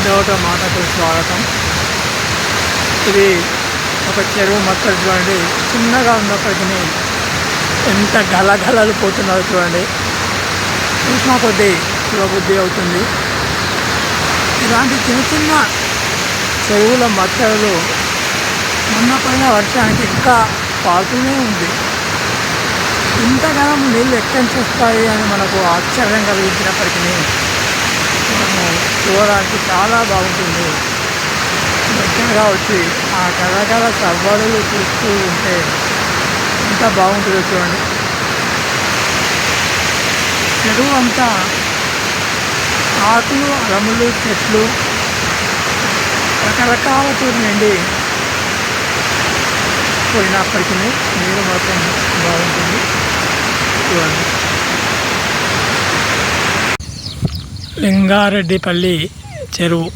చెరోట మాటకు స్వాగతం. ఇది ఒక చెరువు మొత్తం చూడండి, చిన్నగా ఉన్నప్పటికీ ఎంత గలగలలు పోతున్నారు చూడండి. చూసిన కొద్దీ శివబుద్ధి అవుతుంది. ఇలాంటి చిన్న చిన్న చెరువుల మత్తలు మొన్న పడిన వర్షానికి ఇంకా పారుతూనే ఉంది. ఇంతకాలం నీళ్ళు ఎక్కడి నుంచి వస్తాయి అని మనకు ఆశ్చర్యం కలిగించినప్పటికీ మనము చూడడానికి చాలా బాగుంటుంది. దగ్గరగా వచ్చి ఆ గలగల సవ్వడులు చూస్తూ ఉంటే ఎంత బాగుంటుందో చూడండి. చెరువు అంతా ఆకులు, అలములు, చెట్లు రకరకాలతో నిండి పోయినప్పటికీ నీరు మాత్రం బాగుంటుంది చూడండి. లింగారెడ్డిపల్లి చెరువు.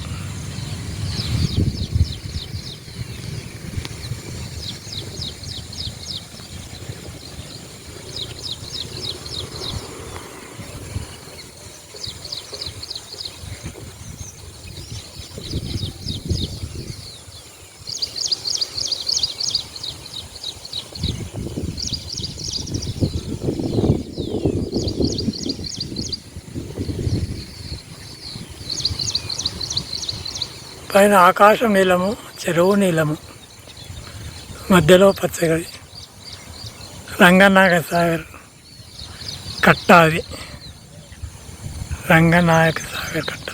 పైన ఆకాశం నీలము, చెరువు నీలము, మధ్యలో పచ్చగడి. రంగనాయక సాగర్ కట్ట, అది రంగనాయక సాగర్ కట్ట.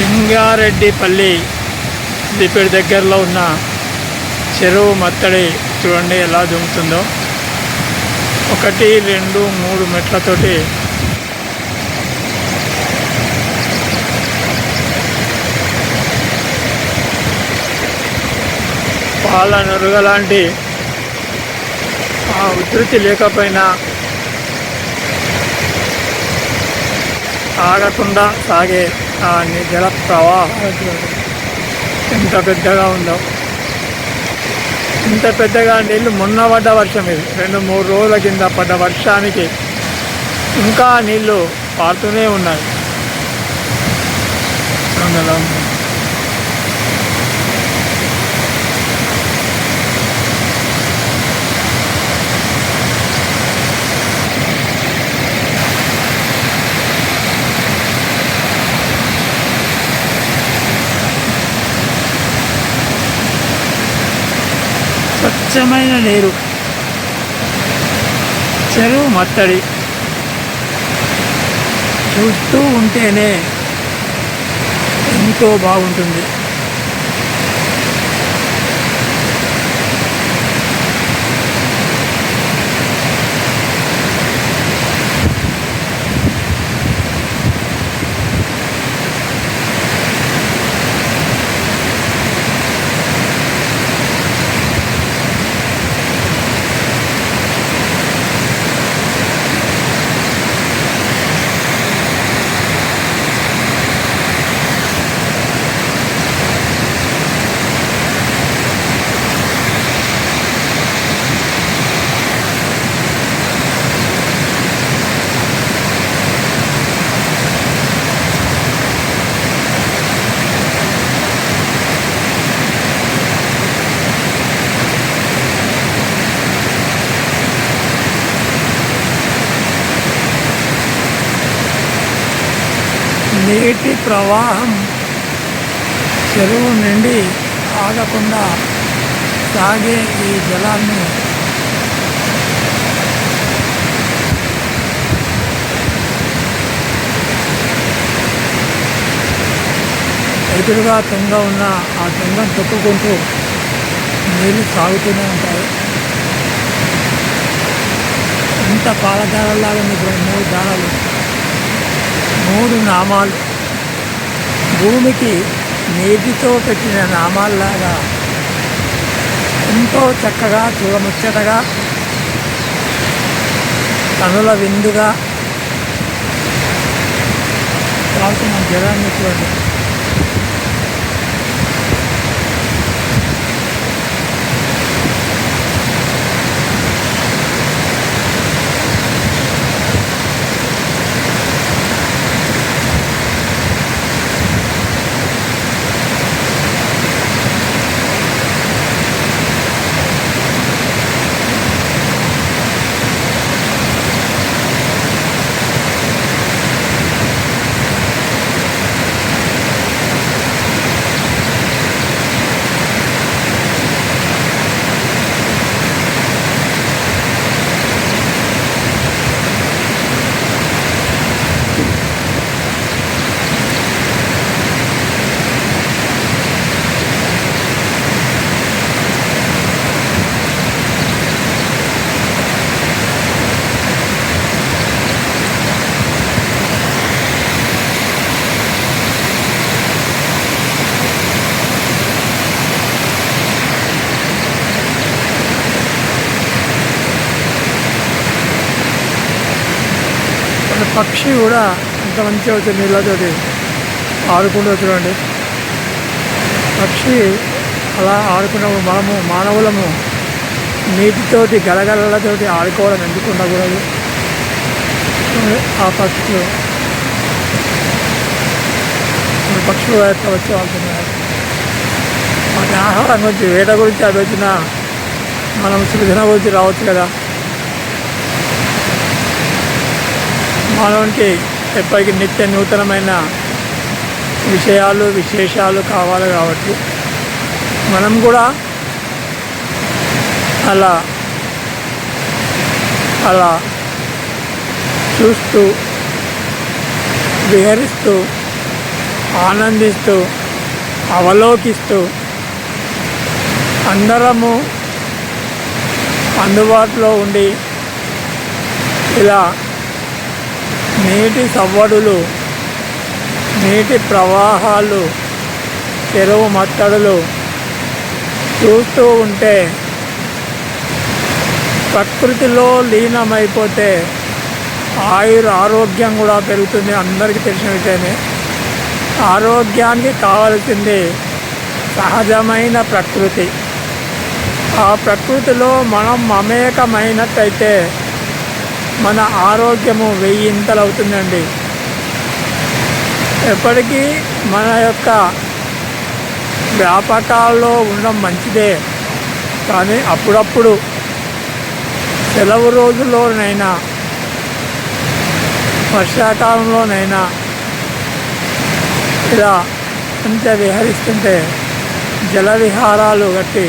లింగారెడ్డిపల్లి దిపేడు దగ్గరలో ఉన్న చెరువు మత్తడి చూడండి ఎలా దుంకుతుందో. 1, 2, 3 మెట్లతోటి పాల నురుగలాంటి ఆ ఉధృతి లేకపోయినా ఆగకుండా సాగే ఆ జల ప్రవాహం ఎంత పెద్దగా ఉందో. ఇంత పెద్దగా నీళ్ళు మొన్న పడ్డ వర్షం, ఇది 2-3 రోజుల కింద పడ్డ వర్షానికి ఇంకా నీళ్ళు పారుతూనే ఉన్నాయి. అందులో స్వచ్ఛమైన నీరు, చెరువు మత్తడి చూస్తూ ఉంటేనే ఎంతో బాగుంటుంది. నీటి ప్రవాహం చెరువు నుండి ఆగకుండా సాగే ఈ జలాన్ని ఎదురుగా తుంగ ఉన్న ఆ తుంగను తొక్కుకుంటూ నీళ్ళు సాగుతూనే ఉంటాయి. ఇంత పాలధారలాగా మీకు 3 దారాలు, 3 నామాలు, భూమికి నీటితో పెట్టిన నామాల్లాగా ఎంతో చక్కగా చూడముచ్చటగా కనుల విందుగా తాగుతున్న జలాన్ని చూడండి. పక్షి కూడా ఎంత మంచిగా వచ్చే నీళ్ళతోటి ఆడుకుంటూ చూడండి. పక్షి అలా ఆడుకున్నప్పుడు మనము మానవులము నీటితోటి గలగలతోటి ఆడుకోవడం ఎందుకు ఉండకూడదు? ఆ పక్షులు వచ్చి ఆడుతున్నారు. మన ఆహారం గురించి వేట గురించి అది వచ్చినా మనం సృజన గురించి రావచ్చు కదా. మానవునికి ఎప్పటికీ నిత్య నూతనమైన విశేషాలు కావాలి కాబట్టి మనం కూడా అలా చూస్తూ విహరిస్తూ ఆనందిస్తూ అవలోకిస్తూ అందరము అందుబాటులో ఉండి ఇలా నీటి సవ్వడులు, నీటి ప్రవాహాలు, చెరువు మత్తడులు చూస్తూ ఉంటే ప్రకృతిలో లీనమైపోతే ఆరోగ్యం కూడా పెరుగుతుంది. అందరికీ తెలిసిన విషయమే. ఆరోగ్యానికి కావాల్సింది సహజమైన ప్రకృతి. ఆ ప్రకృతిలో మనం మమేకమైనట్టయితే మన ఆరోగ్యము 1000 ఇంతలు అవుతుందండి. ఎప్పటికీ మన యొక్క వ్యాపకాల్లో ఉండడం మంచిదే, కానీ అప్పుడప్పుడు సెలవు రోజుల్లోనైనా వర్షాకాలంలోనైనా ఇలా అంతా విహరిస్తుంటే జల విహారాలు కట్టి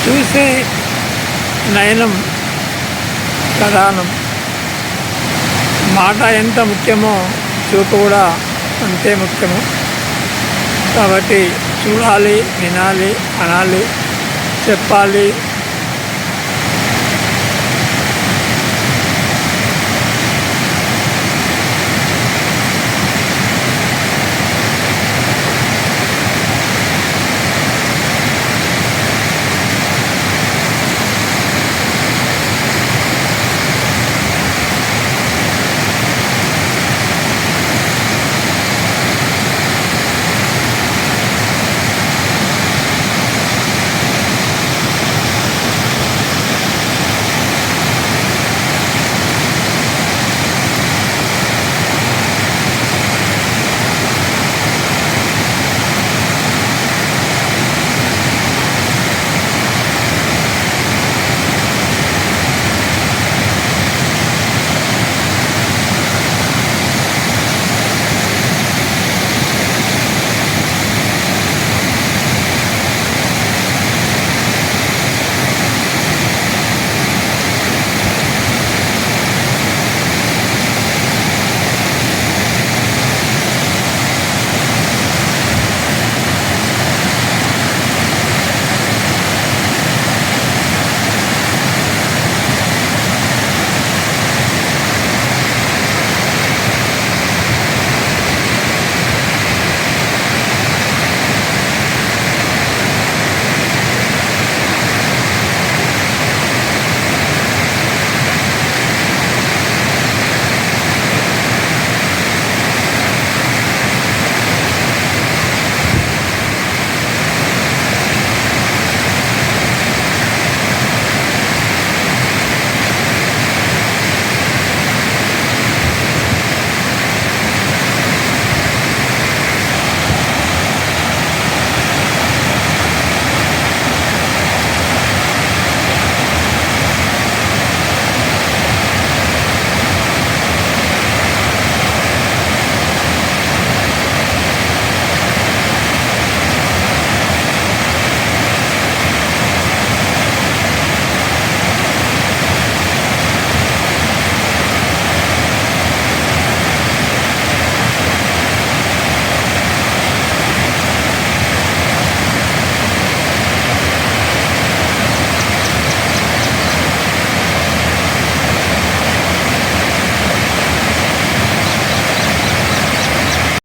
చూసే నయనం ప్రధానం. మాట ఎంత ముఖ్యమో చూపు కూడా అంతే ముఖ్యము. కాబట్టి చూడాలి, వినాలి, అనాలి, చెప్పాలి,